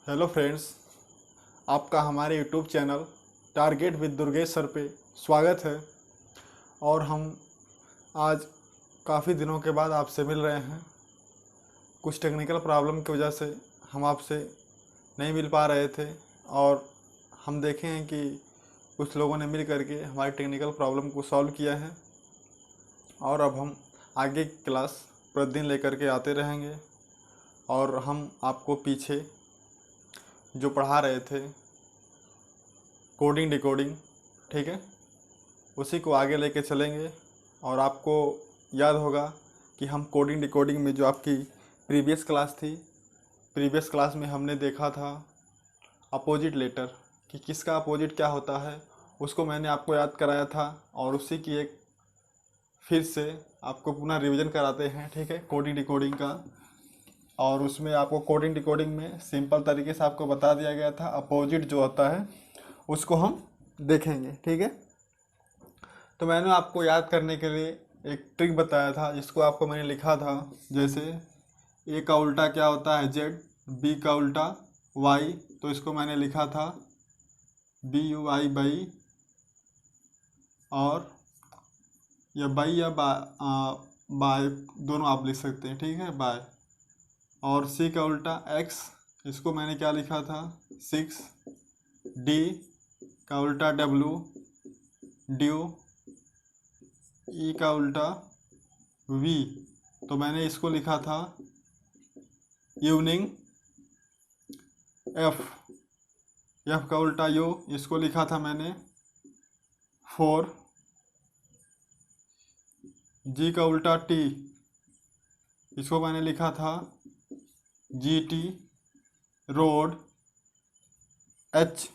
Hello friends, आपका हमारे YouTube channel target with Durgesh sir पे स्वागत है। और हम आज काफ़ी दिनों के बाद आपसे मिल रहे हैं। कुछ टेक्निकल प्रॉब्लम की वजह से हम आपसे नहीं मिल पा रहे थे और हम देखे हैं कि कुछ लोगों ने मिल करके हमारी टेक्निकल प्रॉब्लम को सॉल्व किया है और अब हम आगे की क्लास प्रतिदिन लेकर के आते रहेंगे। और हम आपको पीछे जो पढ़ा रहे थे कोडिंग डिकोडिंग, ठीक है, उसी को आगे लेके चलेंगे। और आपको याद होगा कि हम कोडिंग डिकोडिंग में जो आपकी प्रीवियस क्लास थी, प्रीवियस क्लास में हमने देखा था अपोजिट लेटर कि किसका अपोजिट क्या होता है, उसको मैंने आपको याद कराया था और उसी की एक फिर से आपको पुनः रिवीजन कराते हैं, ठीक है, कोडिंग डिकोडिंग का। और उसमें आपको कोडिंग डिकोडिंग में सिंपल तरीके से आपको बता दिया गया था अपोजिट जो होता है उसको हम देखेंगे, ठीक है। तो मैंने आपको याद करने के लिए एक ट्रिक बताया था जिसको आपको मैंने लिखा था, जैसे ए का उल्टा क्या होता है जेड, बी का उल्टा वाई, तो इसको मैंने लिखा था बी यू आई बाई, और या बाई या बाय दोनों आप लिख सकते हैं, ठीक है, बाय। और सी का उल्टा एक्स, इसको मैंने क्या लिखा था 6, डी का उल्टा डब्लू ड्यू, ई का उल्टा वी, तो मैंने इसको लिखा था इवनिंग। एफ, एफ का उल्टा यू, इसको लिखा था मैंने 4। जी का उल्टा टी, इसको मैंने लिखा था जी टी रोड। एच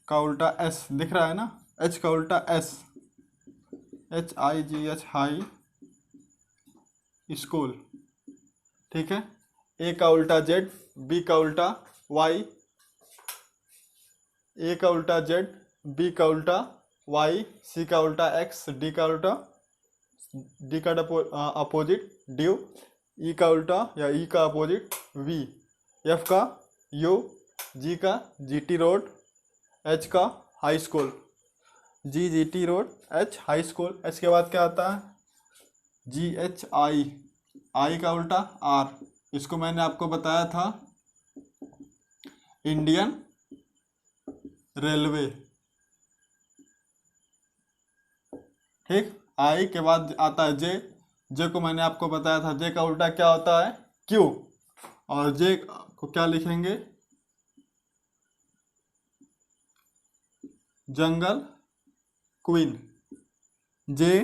का उल्टा एस, दिख रहा है ना, एच का उल्टा S, H I ji H high school, ठीक है। ए का उल्टा जेड, बी का उल्टा वाई, ए का उल्टा जेड, बी का उल्टा वाई, सी का उल्टा एक्स, डी का उल्टा डी का अपोजिट ड्यू, ई का उल्टा या ई का अपोजिट वी, एफ का यू, जी का जी टी रोड, एच का high school, G G T road H high school. H के बाद क्या आता है जी एच आई, आई का उल्टा आर, इसको मैंने आपको बताया था इंडियन रेलवे, ठीक। आई के बाद आता है जे, जे को मैंने आपको बताया था जे का उल्टा क्या होता है क्यू, और जे को क्या लिखेंगे जंगल क्वीन। जे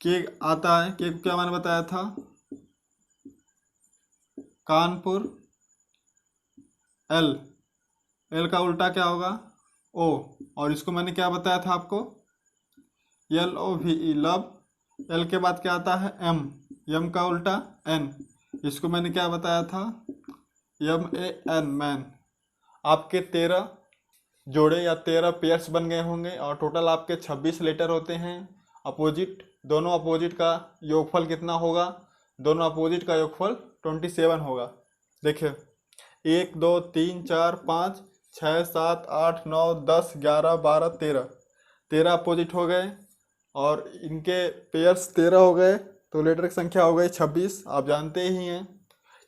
के आता है, के को क्या मैंने बताया था कानपुर। एल, एल का उल्टा क्या होगा ओ, और इसको मैंने क्या बताया था आपको L O V E love. L के बाद क्या आता है एम, एम का उल्टा एन, इसको मैंने क्या बताया था एम ए एन मैन। आपके 13 जोड़े या 13 पेयर्स बन गए होंगे और टोटल आपके 26 लेटर होते हैं। अपोजिट, दोनों अपोजिट का योगफल कितना होगा, दोनों अपोजिट का योगफल 27 होगा। देखिए 1 2 3 4 5 6 7 8 9 10 11 12 13, 13 अपोजिट हो गए और इनके पेयर्स 13 हो गए, तो लेटर की संख्या हो गई 26। आप जानते ही हैं,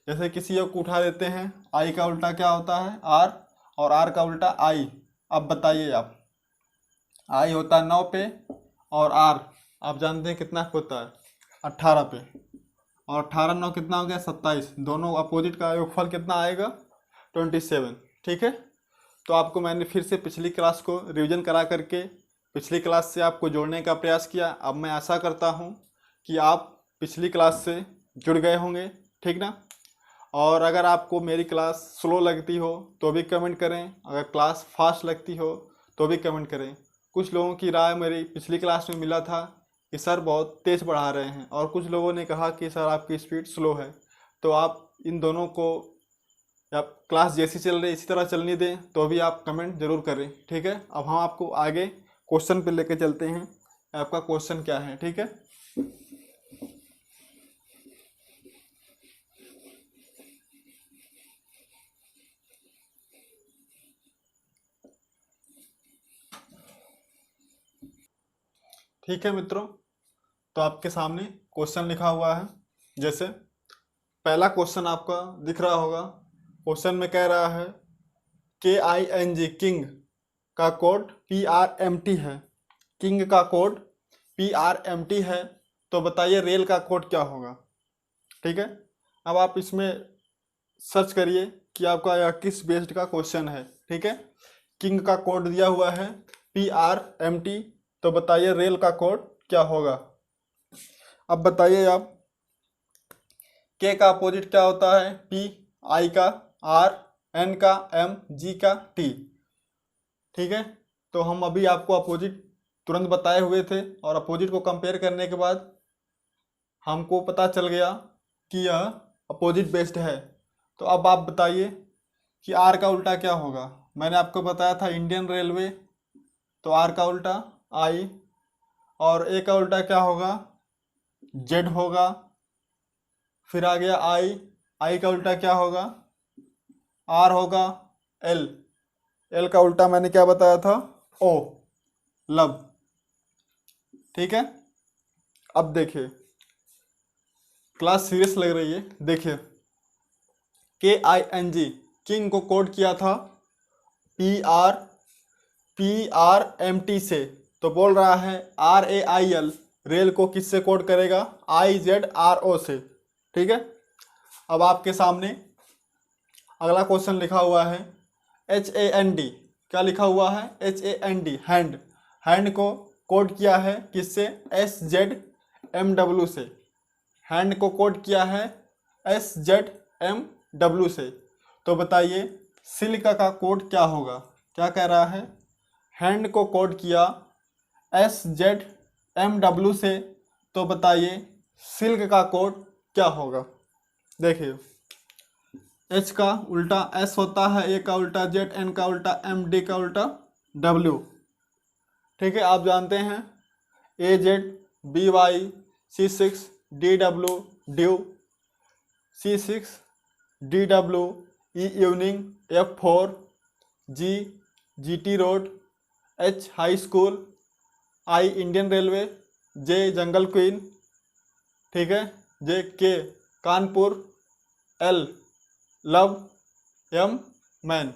जैसे किसी एक को उठा देते हैं, आई का उल्टा क्या होता है आर, और आर का उल्टा आई। अब बताइए आप, आई होता है 9 पे और आर आप जानते हैं कितना होता है 18 पे, और 18 9 कितना हो गया 27, दोनों अपोजिट का योगफल कितना आएगा 27, ठीक है। तो आपको मैंने फिर से पिछली क्लास को रिवीजन करा करके पिछली क्लास से आपको जोड़ने का प्रयास किया। अब मैं आशा करता हूँ कि आप पिछली क्लास से जुड़ गए होंगे, ठीक ना। और अगर आपको मेरी क्लास स्लो लगती हो तो भी कमेंट करें, अगर क्लास फास्ट लगती हो तो भी कमेंट करें। कुछ लोगों की राय मेरी पिछली क्लास में मिला था कि सर बहुत तेज़ पढ़ा रहे हैं, और कुछ लोगों ने कहा कि सर आपकी स्पीड स्लो है। तो आप इन दोनों को, या क्लास जैसी चल रही इसी तरह चलने दें, तो भी आप कमेंट जरूर करें, ठीक है। अब हम आपको आगे क्वेश्चन पे लेके चलते हैं, आपका क्वेश्चन क्या है, ठीक है। ठीक है मित्रों, तो आपके सामने क्वेश्चन लिखा हुआ है। जैसे पहला क्वेश्चन आपका दिख रहा होगा। क्वेश्चन में कह रहा है KING किंग का कोड PRMT है। किंग का कोड PRMT है, तो बताइए रेल का कोड क्या होगा। ठीक है, अब आप इसमें सर्च करिए कि आपका यह किस बेस्ड का क्वेश्चन है। ठीक है, किंग का कोड दिया हुआ है PRMT, तो बताइए रेल का कोड क्या होगा। अब बताइए आप, के का अपोजिट क्या होता है? P, I का R, N का M, G का T। ठीक है, तो हम अभी आपको अपोजिट तुरंत बताए हुए थे और अपोजिट को कंपेयर करने के बाद हमको पता चल गया कि यह अपोजिट बेस्ड है। तो अब आप बताइए कि आर का उल्टा क्या होगा। मैंने आपको बताया था इंडियन रेलवे, तो आर का उल्टा आई, और ए का उल्टा क्या होगा? जेड होगा। फिर आ गया आई, आई का उल्टा क्या होगा? आर होगा। एल, एल का उल्टा मैंने क्या बताया था? ओ, लब। ठीक है, अब देखिए क्लास सीरियस लग रही है। देखिए KING किंग को कोड किया था PRMT से, तो बोल रहा है RAIL रेल को किससे कोड करेगा? IZRO से। ठीक है, अब आपके सामने अगला क्वेश्चन लिखा हुआ है HAND। क्या लिखा हुआ है? HAND, hand. हैंड को कोड किया है किससे? SZMW से। हैंड को कोड किया है SZMW से, तो बताइए सिल्क का कोड क्या होगा। क्या कह रहा है? हैंड को कोड किया SZMW से, तो बताइए सिल्क का कोड क्या होगा। देखिए H का उल्टा S होता है, A का उल्टा Z, N का उल्टा M, D का उल्टा W। ठीक है, आप जानते हैं AZ, BY, C6, DW, due, C6, DW, E evening, F4, G, GT road, H high school, I Indian railway, J jungle queen. ठीक है, J K Kanpur, L love, M man.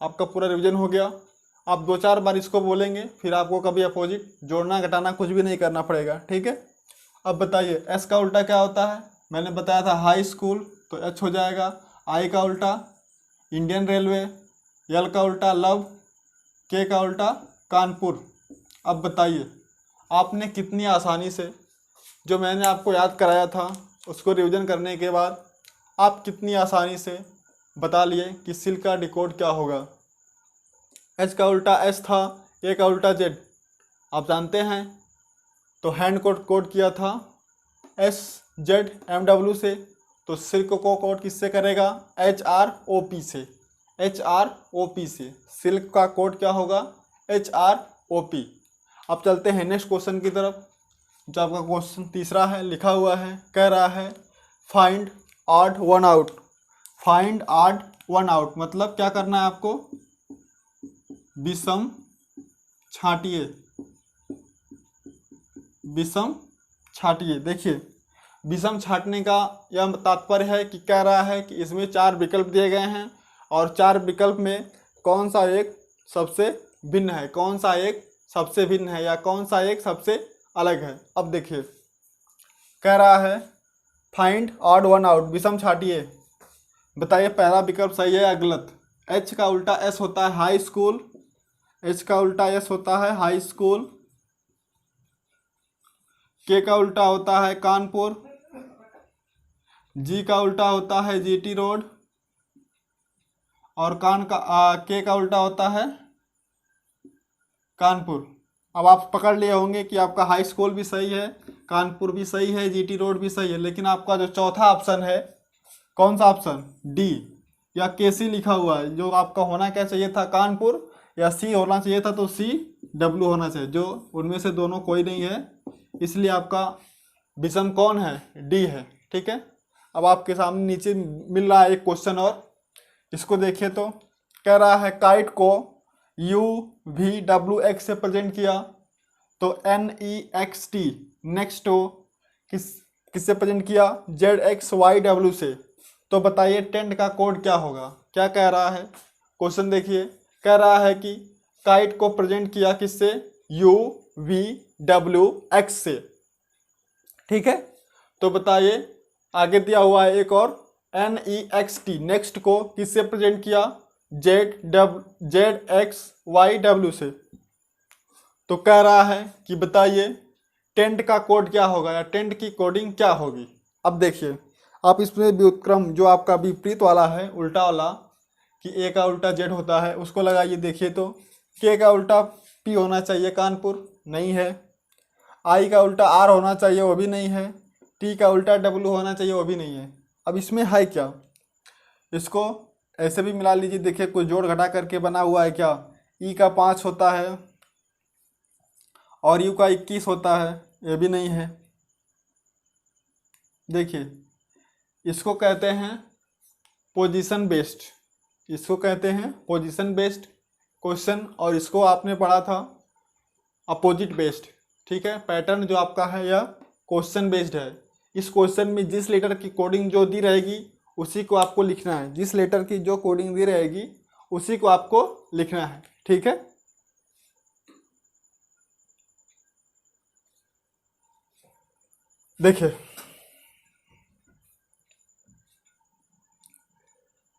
आपका पूरा रिवीजन हो गया। आप 2-4 बार इसको बोलेंगे, फिर आपको कभी अपोजिट जोड़ना घटाना कुछ भी नहीं करना पड़ेगा। ठीक है, अब बताइए S का उल्टा क्या होता है? मैंने बताया था हाई स्कूल, तो H हो जाएगा। I का उल्टा इंडियन रेलवे, L का उल्टा लव, K का उल्टा कानपुर। अब बताइए आपने कितनी आसानी से जो मैंने आपको याद कराया था उसको रिवीजन करने के बाद आप कितनी आसानी से बता लिए कि सिल्क का डिकोड क्या होगा। H का उल्टा S था, A का उल्टा Z, आप जानते हैं। तो हैंड कोड किया था SZMW से, तो सिल्क को कोड किससे करेगा? HROP से। HROP से सिल्क का कोड क्या होगा? HROP। अब चलते हैं नेक्स्ट क्वेश्चन की तरफ, जो आपका क्वेश्चन तीसरा है। लिखा हुआ है, कह रहा है find odd one out. Find odd one out मतलब क्या करना है आपको? विषम छांटिए, विषम छांटिए। देखिए विषम छांटने का यह तात्पर्य है कि कह रहा है कि इसमें 4 विकल्प दिए गए हैं और 4 विकल्प में कौन सा एक सबसे भिन्न है, कौन सा एक सबसे भिन्न है, या कौन सा एक सबसे अलग है। अब देखिए कह रहा है फाइंड ऑड वन आउट, विषम छांटिए। बताइए पहला विकल्प सही है या गलत? H का उल्टा S होता है हाई स्कूल, H का उल्टा S होता है हाई स्कूल। K का उल्टा होता है कानपुर, G का उल्टा होता है GT रोड, और K का उल्टा होता है कानपुर। अब आप पकड़ लिए होंगे कि आपका हाई स्कूल भी सही है, कानपुर भी सही है, GT रोड भी सही है, लेकिन आपका जो चौथा ऑप्शन है, कौन सा ऑप्शन? D या KC लिखा हुआ है। जो आपका होना क्या चाहिए था? कानपुर, या C होना चाहिए था, तो CW होना चाहिए, जो उनमें से दोनों कोई नहीं है, इसलिए आपका विषम कौन है? D है। ठीक है, अब आपके सामने नीचे मिल रहा है एक क्वेश्चन और, इसको देखिए। तो कह रहा है काइट को UVWX से प्रेजेंट किया, तो NEXT नेक्स्ट हो किससे प्रेजेंट किया, ZXYW से। तो बताइए टेंट का कोड क्या होगा, क्या कह रहा है क्वेश्चन देखिए, कह रहा है कि काइट को प्रेजेंट किया किससे, UVWX से, ठीक है। तो बताइए आगे दिया हुआ है एक और NEXT नेक्स्ट को किससे प्रेजेंट किया, ZXYW से। तो कह रहा है कि बताइए टेंट का कोड क्या होगा या टेंट की कोडिंग क्या होगी। अब देखिए आप इसमें व्युत्क्रम जो आपका विपरीत वाला है, उल्टा वाला, कि ए का उल्टा जेड होता है, उसको लगाइए। देखिए तो के का उल्टा पी होना चाहिए, कानपुर नहीं है। आई का उल्टा आर होना चाहिए, वो भी नहीं है। टी का उल्टा डब्ल्यू होना चाहिए, वो भी नहीं है। अब इसमें है क्या, इसको ऐसे भी मिला लीजिए। देखिए कोई जोड़ घटा करके बना हुआ है क्या, ई का 5 होता है और यू का 21 होता है, ये भी नहीं है। देखिए इसको कहते हैं पोजीशन बेस्ड, इसको कहते हैं पोजीशन बेस्ड क्वेश्चन, और इसको आपने पढ़ा था अपोजिट बेस्ड, ठीक है। पैटर्न जो आपका है यह क्वेश्चन बेस्ड है। इस क्वेश्चन में जिस लेटर की कोडिंग जो दी रहेगी उसी को आपको लिखना है, जिस लेटर की जो कोडिंग दी रहेगी उसी को आपको लिखना है, ठीक है। देखिए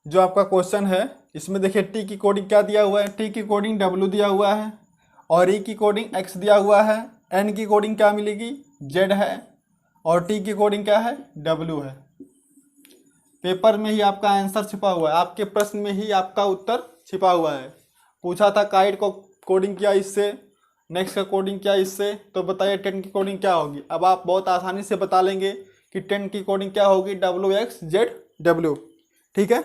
जो आपका क्वेश्चन है इसमें देखिए टी की कोडिंग क्या दिया हुआ है, टी की कोडिंग डब्ल्यू दिया हुआ है और ई की कोडिंग एक्स दिया हुआ है। एन की कोडिंग क्या मिलेगी, जेड है, और टी की कोडिंग क्या है, डब्ल्यू है। पेपर में ही आपका आंसर छिपा हुआ है, आपके प्रश्न में ही आपका उत्तर छिपा हुआ है। पूछा था काइट को कोडिंग किया इससे, नेक्स्ट का कोडिंग किया इससे, तो बताइए 10 की कोडिंग क्या होगी। अब आप बहुत आसानी से बता लेंगे कि 10 की कोडिंग क्या होगी, WXZW, ठीक है।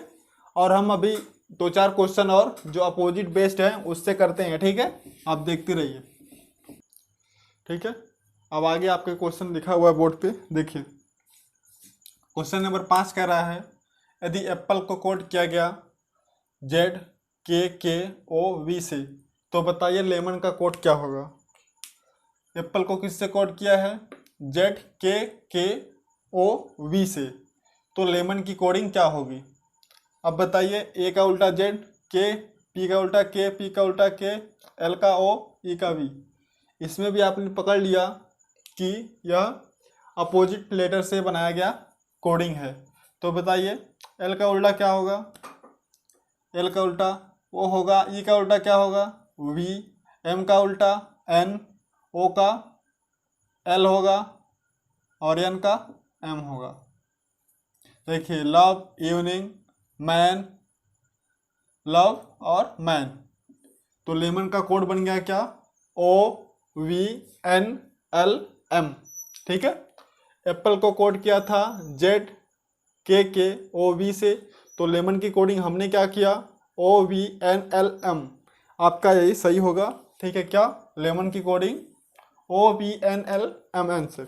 और हम अभी 2-4 क्वेश्चन और जो अपोजिट बेस्ड है उससे करते हैं, ठीक है। आप देखते रहिए, ठीक है। अब आगे आपके क्वेश्चन लिखा हुआ है बोर्ड पे, देखिए क्वेश्चन नंबर 5 कह रहा है यदि एप्पल को कोड किया गया ZKKOV से, तो बताइए लेमन का कोड क्या होगा। एप्पल को किससे कोड किया है, ZKKOV से, तो लेमन की कोडिंग क्या होगी। अब बताइए ए का उल्टा जेड, के, पी का उल्टा के, पी का उल्टा के, एल का ओ, ई का वी। इसमें भी आपने पकड़ लिया कि यह अपोजिट लेटर से बनाया गया कोडिंग है। तो बताइए एल का उल्टा क्या होगा, एल का उल्टा ओ होगा, ई का उल्टा क्या होगा, वी, एम का उल्टा एन, ओ का एल होगा और एन का एम होगा। देखिए लव, इवनिंग, मैन, लव और मैन, तो लेमन का कोड बन गया क्या, OVNLM, ठीक है। एप्पल को कोड किया था ZKKOV से, तो लेमन की कोडिंग हमने क्या किया, OVNLM। आपका यही सही होगा, ठीक है। क्या, लेमन की कोडिंग OVNLMN से।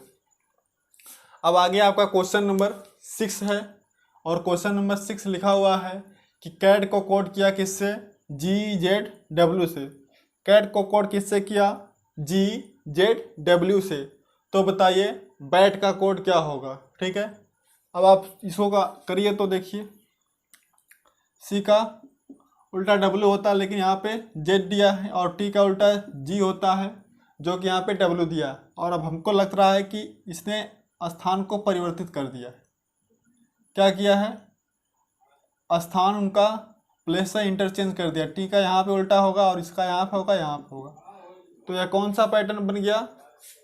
अब आगे आपका क्वेश्चन नंबर 6 है, और क्वेश्चन नंबर 6 लिखा हुआ है कि कैट को कोड किया किससे, GZW से। कैट को कोड किससे किया, GZW से। तो बताइए बैट का कोड क्या होगा, ठीक है। अब आप इसको का करिए तो देखिए, सी का उल्टा डब्ल्यू होता है, लेकिन यहाँ पे जेड दिया है, और टी का उल्टा जी होता है जो कि यहाँ पे डब्ल्यू दिया। और अब हमको लग रहा है कि इसने स्थान को परिवर्तित कर दिया है। क्या किया है, स्थान उनका प्लेस से इंटरचेंज कर दिया। टी का यहाँ पे उल्टा होगा और इसका यहाँ पे होगा, यहाँ पे होगा। तो यह कौन सा पैटर्न बन गया,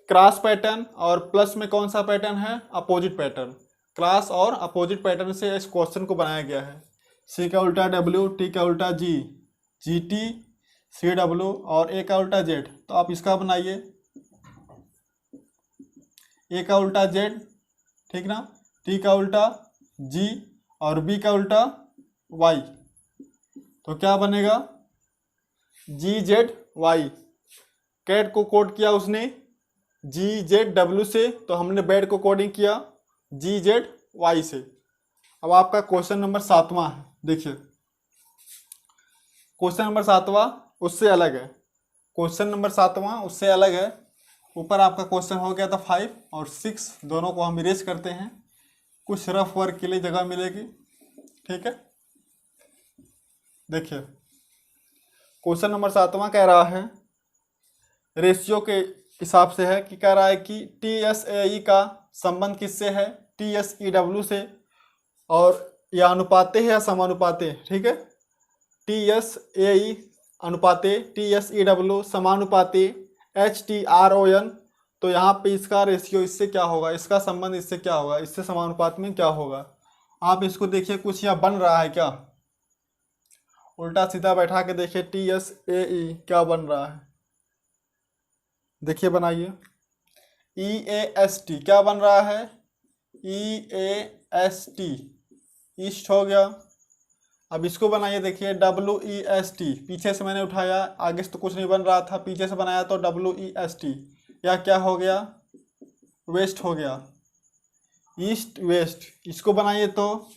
क्रॉस पैटर्न। और प्लस में कौन सा पैटर्न है, अपोजिट पैटर्न। क्रॉस और अपोजिट पैटर्न से इस क्वेश्चन को बनाया गया है। सी का उल्टा डब्ल्यू, टी का उल्टा जी, GT, CW, और ए का उल्टा जेड। तो आप इसका बनाइए, ए का उल्टा जेड, ठीक ना, टी का उल्टा जी और बी का उल्टा वाई। तो क्या बनेगा, GZY। कैट को कोड किया उसने GZW से, तो हमने बैट को कोडिंग किया GZY से। अब आपका क्वेश्चन नंबर 7वां है, देखिए क्वेश्चन नंबर 7वां उससे अलग है। क्वेश्चन नंबर 7वां उससे अलग है। ऊपर आपका क्वेश्चन हो गया था 5 और 6, दोनों को हम इरेज करते हैं, कुछ रफ वर्क के लिए जगह मिलेगी। ठीक है, देखिए क्वेश्चन नंबर 7वां कह रहा है, रेशियो के हिसाब से है कि कह रहा है कि TSAE का संबंध किससे है, TSEW से, और यह अनुपाते है या समानुपाते। ठीक है, TSAE अनुपाते, TSEW समानुपाते, HTRON। तो यहाँ पे इसका रेशियो इससे क्या होगा, इसका संबंध इससे क्या होगा, इससे समानुपात में क्या होगा। आप इसको देखिए, कुछ यहाँ बन रहा है क्या, उल्टा सीधा बैठा के देखिए TSAE क्या बन रहा है, देखिए बनाइए। EAST क्या बन रहा है, EAST ईस्ट हो गया। अब इसको बनाइए, देखिए WEST, पीछे से मैंने उठाया, आगे से तो कुछ नहीं बन रहा था, पीछे से बनाया तो WEST, या क्या हो गया, वेस्ट हो गया, ईस्ट वेस्ट। इसको बनाइए तो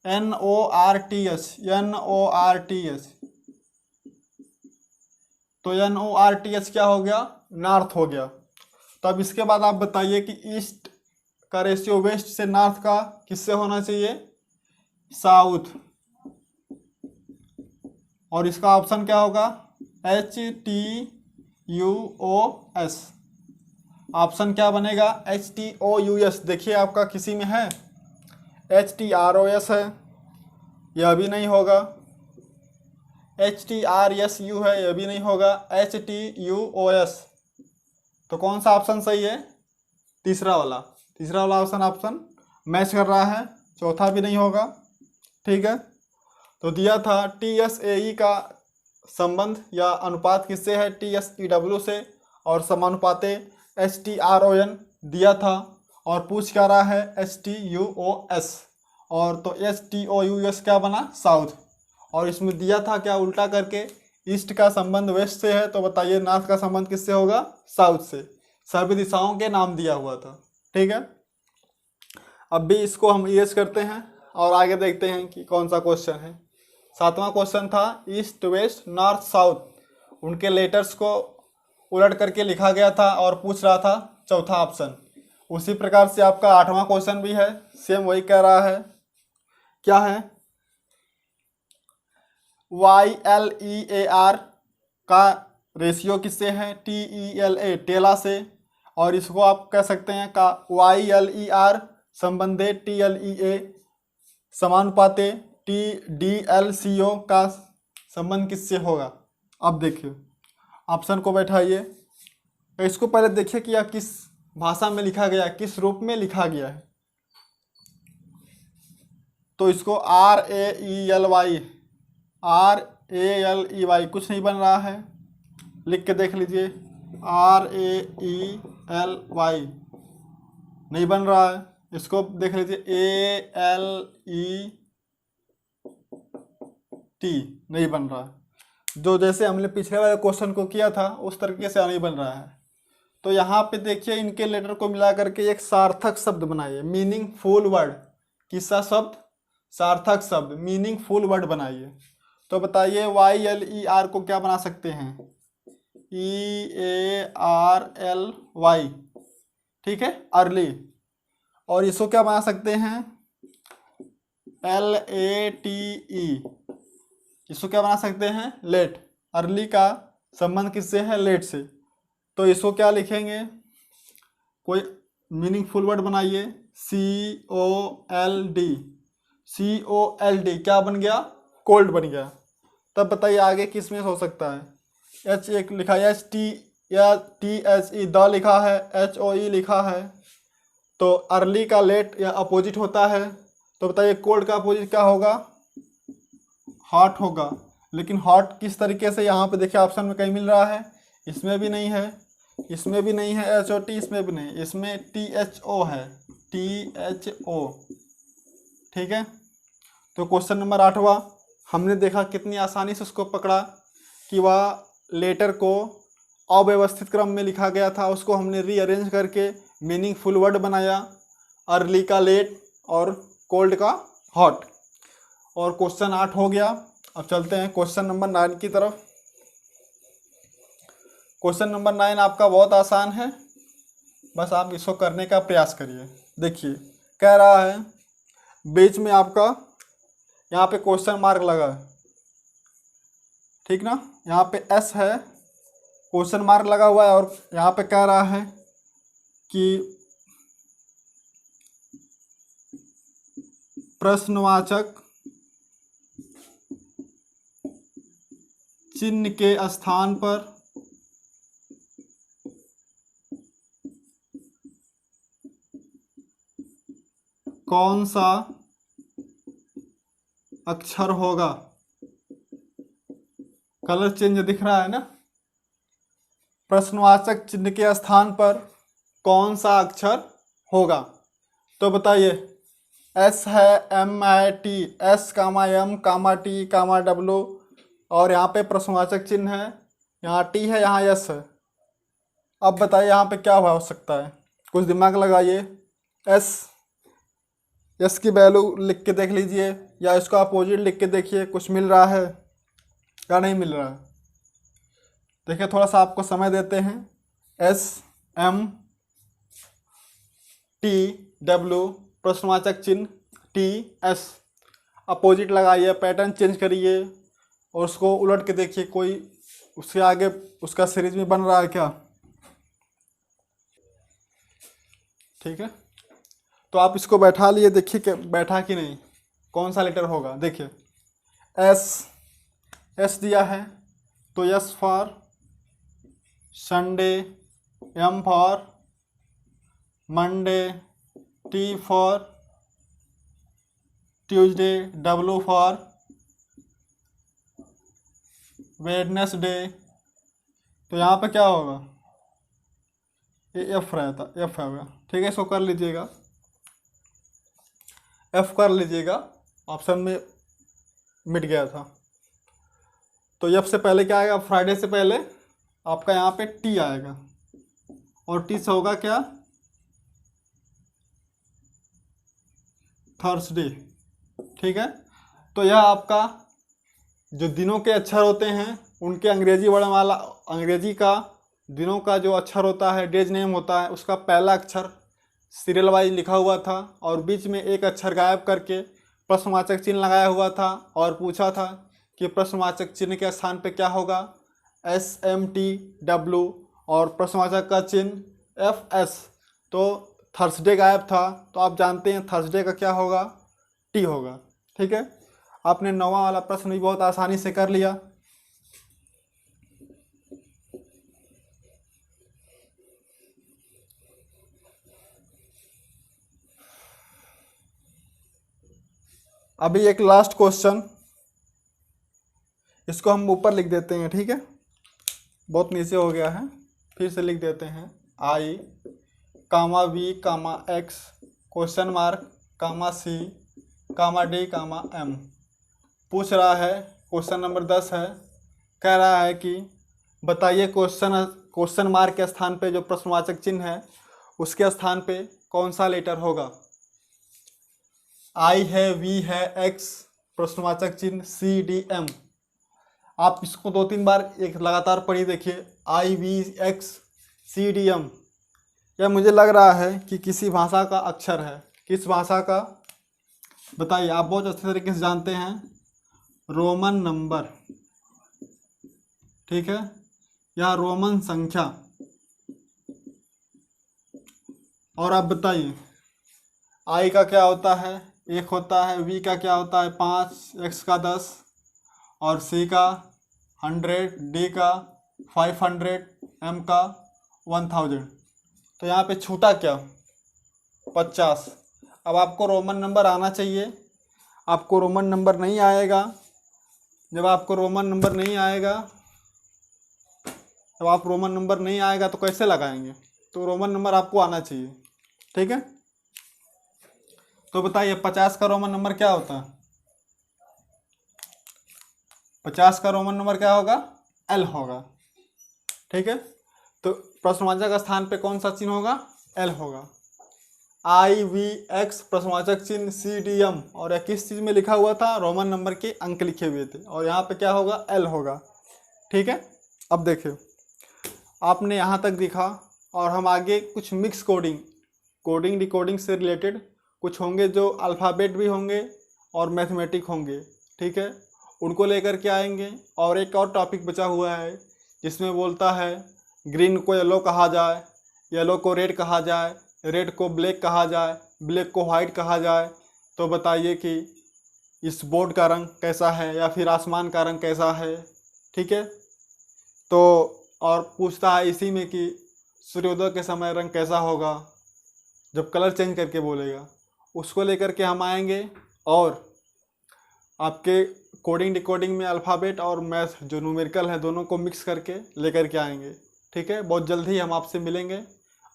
NORTH, NORTH, तो NORTH क्या हो गया, नॉर्थ हो गया। तो अब इसके बाद आप बताइए कि ईस्ट का रेशियो वेस्ट से नॉर्थ का किससे होना चाहिए, साउथ, और इसका ऑप्शन क्या होगा, HTUOS। ऑप्शन क्या बनेगा, HTOUS। देखिए आपका किसी में है, HTROS है, यह भी नहीं होगा, HTRSU है, यह भी नहीं होगा, HTUOS। तो कौन सा ऑप्शन सही है, तीसरा वाला ऑप्शन मैच कर रहा है, चौथा भी नहीं होगा। ठीक है, तो दिया था TSAE का संबंध या अनुपात किससे है, TSEW से, और समानुपाते HTRON दिया था, और पूछ क्या रहा है, HTUOS, और तो HTOUS क्या बना, साउथ। और इसमें दिया था क्या, उल्टा करके, ईस्ट का संबंध वेस्ट से है, तो बताइए नॉर्थ का संबंध किससे होगा, साउथ से। सभी दिशाओं के नाम दिया हुआ था। ठीक है, अब भी इसको हम इरेज करते हैं और आगे देखते हैं कि कौन सा क्वेश्चन है। 7वां क्वेश्चन था ईस्ट वेस्ट नॉर्थ साउथ, उनके लेटर्स को उलट करके लिखा गया था और पूछ रहा था चौथा ऑप्शन। उसी प्रकार से आपका 8वां क्वेश्चन भी है, सेम वही कह रहा है, क्या है, YLEAR का रेशियो किससे है, TELA, टेला से, और इसको आप कह सकते हैं का YLER संबंधे TLEA समानुपाते TDLCO का संबंध किससे होगा। अब देखिए ऑप्शन को बैठाइए, तो इसको पहले देखिए कि यह किस भाषा में लिखा गया, किस रूप में लिखा गया है। तो इसको RAELY कुछ नहीं बन रहा है, लिख के देख लीजिए, RAELY नहीं बन रहा है। इसको देख लीजिए ALET नहीं बन रहा है, जो जैसे हमने पिछले वाले क्वेश्चन को किया था उस तरीके से नहीं बन रहा है। तो यहाँ पे देखिए इनके लेटर को मिला करके एक सार्थक शब्द बनाइए, मीनिंगफुल वर्ड। किसका शब्द, सार्थक शब्द, मीनिंगफुल वर्ड बनाइए। तो बताइए YLER को क्या बना सकते हैं, EARLY, ठीक है, अर्ली। और इसको क्या बना सकते हैं, LATE, इसको क्या बना सकते हैं, लेट। अर्ली का संबंध किससे है, लेट से। तो इसको क्या लिखेंगे, कोई मीनिंगफुल वर्ड बनाइए, COLD क्या बन गया, कोल्ड बन गया। तब बताइए आगे किस में हो सकता है, H एक लिखा है, HT या THE, द लिखा है, HOE लिखा है। तो अर्ली का लेट या अपोजिट होता है, तो बताइए कोल्ड का अपोजिट क्या होगा, हॉट होगा। लेकिन हॉट किस तरीके से, यहाँ पे देखिए ऑप्शन में कहीं मिल रहा है, इसमें भी नहीं है, इसमें भी नहीं है, HOT इसमें भी नहीं, इसमें THO है, THO। ठीक है, तो क्वेश्चन नंबर 8वां हमने देखा कितनी आसानी से उसको पकड़ा कि वह लेटर को अव्यवस्थित क्रम में लिखा गया था, उसको हमने रीअरेंज करके मीनिंगफुल वर्ड बनाया, अर्ली का लेट और कोल्ड का हॉट। और क्वेश्चन 8 हो गया। अब चलते हैं क्वेश्चन नंबर 9 की तरफ। क्वेश्चन नंबर 9 आपका बहुत आसान है, बस आप इसको करने का प्रयास करिए। देखिए कह रहा है बीच में आपका यहाँ पे क्वेश्चन मार्क लगा है, ठीक ना, यहाँ पे एस है, क्वेश्चन मार्क लगा हुआ है, और यहाँ पे कह रहा है कि प्रश्नवाचक चिन्ह के स्थान पर कौन सा अक्षर होगा। कलर चेंज दिख रहा है ना। प्रश्नवाचक चिन्ह के स्थान पर कौन सा अक्षर होगा, तो बताइए। एस है, एम है, टी, एस कामा एम कामा टी कामा डब्लू, और यहाँ पे प्रश्नवाचक चिन्ह है, यहाँ टी है, यहाँ एस है। अब बताइए यहाँ पे क्या हो सकता है, कुछ दिमाग लगाइए। एस की वैल्यू लिख के देख लीजिए, या इसका अपोजिट लिख के देखिए, कुछ मिल रहा है या नहीं मिल रहा है। देखिए थोड़ा सा आपको समय देते हैं। एस एम टी डब्ल्यू, प्रश्नवाचक चिन्ह टी एस, अपोजिट लगाइए, पैटर्न चेंज करिए और उसको उलट के देखिए, कोई उसके आगे उसका सीरीज में बन रहा है क्या। ठीक है, तो आप इसको बैठा लिए, देखिए कि बैठा कि नहीं, कौन सा लेटर होगा। देखिए एस दिया है, तो S for Sunday, M for Monday, T for Tuesday, W for Wednesday. तो यहाँ पे क्या होगा, ये एफ रहता, एफ होगा। ठीक है, इसको कर लीजिएगा, एफ कर लीजिएगा, ऑप्शन में मिट गया था। तो एफ से पहले क्या आएगा, फ्राइडे से पहले आपका यहाँ पे टी आएगा, और टी से होगा क्या, थर्सडे। ठीक है, तो यह आपका जो दिनों के अक्षर होते हैं उनके अंग्रेजी वर्णमाला, अंग्रेजी का दिनों का जो अक्षर होता है, डेज नेम होता है, उसका पहला अक्षर सीरियल वाइज लिखा हुआ था, और बीच में एक अक्षर गायब करके प्रश्नवाचक चिन्ह लगाया हुआ था, और पूछा था कि प्रश्नवाचक चिन्ह के स्थान पे क्या होगा, एस एम टी डब्ल्यू, और प्रश्नवाचक का चिन्ह एफ एस। तो थर्सडे गायब था, तो आप जानते हैं थर्सडे का क्या होगा, टी होगा। ठीक है, आपने 9वां वाला प्रश्न भी बहुत आसानी से कर लिया। अभी एक लास्ट क्वेश्चन, इसको हम ऊपर लिख देते हैं। ठीक है, बहुत नीचे हो गया है, फिर से लिख देते हैं। I comma V comma X question mark comma C comma D comma M. पूछ रहा है, क्वेश्चन नंबर 10 है, कह रहा है कि बताइए क्वेश्चन मार्क के स्थान पे जो प्रश्नवाचक चिन्ह है उसके स्थान पे कौन सा लेटर होगा। आई है, वी है, एक्स, प्रश्नवाचक चिन्ह सी डी एम। आप इसको 2-3 बार एक लगातार पढ़ी देखिए, I V X C D M. यह मुझे लग रहा है कि किसी भाषा का अक्षर है। किस भाषा का, बताइए, आप बहुत अच्छे तरीके से जानते हैं, रोमन नंबर। ठीक है, या रोमन संख्या। और आप बताइए आई का क्या होता है, 1 होता है, वी का क्या होता है 5, एक्स का 10, और सी का 100, डी का 500, एम का 1000। तो यहाँ पे छूटा क्या, 50। अब आपको रोमन नंबर आना चाहिए, आपको रोमन नंबर नहीं आएगा। जब आपको रोमन नंबर नहीं आएगा, जब आप रोमन नंबर नहीं आएगा तो कैसे लगाएंगे, तो रोमन नंबर आपको आना चाहिए। ठीक है, तो बताइए 50 का रोमन नंबर क्या होता है, 50 का रोमन नंबर क्या होगा, एल होगा। ठीक है, तो प्रश्नवाचक का स्थान पे कौन सा चिन्ह होगा, एल होगा। आई वी एक्स प्रश्नवाचक चिन्ह सी डी एम, और यह किस चीज़ में लिखा हुआ था, रोमन नंबर के अंक लिखे हुए थे, और यहाँ पे क्या होगा, एल होगा। ठीक है, अब देखिए आपने यहाँ तक दिखा, और हम आगे कुछ मिक्स कोडिंग डिकोडिंग से रिलेटेड कुछ होंगे, जो अल्फ़ाबेट भी होंगे और मैथमेटिक होंगे, ठीक है, उनको लेकर के आएंगे। और एक और टॉपिक बचा हुआ है जिसमें बोलता है ग्रीन को येलो कहा जाए, येलो को रेड कहा जाए, रेड को ब्लैक कहा जाए, ब्लैक को वाइट कहा जाए। तो बताइए कि इस बोर्ड का रंग कैसा है या फिर आसमान का रंग कैसा है, ठीक है। तो और पूछता है इसी में कि सूर्योदय के समय रंग कैसा होगा, जब कलर चेंज करके बोलेगा, उसको लेकर के हम आएंगे। और आपके कोडिंग डिकोडिंग में अल्फ़ाबेट और मैथ जो न्यूमेरिकल है दोनों को मिक्स करके लेकर के आएंगे, ठीक है। बहुत जल्द ही हम आपसे मिलेंगे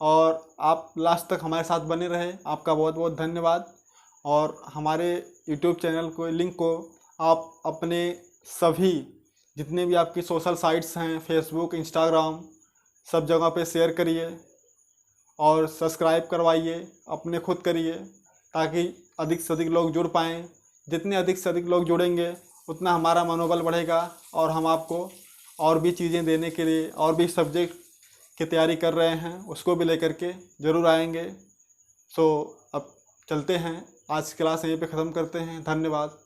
और आप लास्ट तक हमारे साथ बने रहे। आपका बहुत बहुत धन्यवाद। और हमारे यूट्यूब चैनल को लिंक को आप अपने सभी जितने भी आपकी सोशल साइट्स हैं, फेसबुक, इंस्टाग्राम, सब जगह पे शेयर करिए और सब्सक्राइब करवाइए, अपने खुद करिए, ताकि अधिक से अधिक लोग जुड़ पाएँ। जितने अधिक से अधिक लोग जुड़ेंगे उतना हमारा मनोबल बढ़ेगा और हम आपको और भी चीज़ें देने के लिए, और भी सब्जेक्ट की तैयारी कर रहे हैं उसको भी लेकर के ज़रूर आएंगे। सो अब चलते हैं, आज की क्लास यहीं पे ख़त्म करते हैं। धन्यवाद।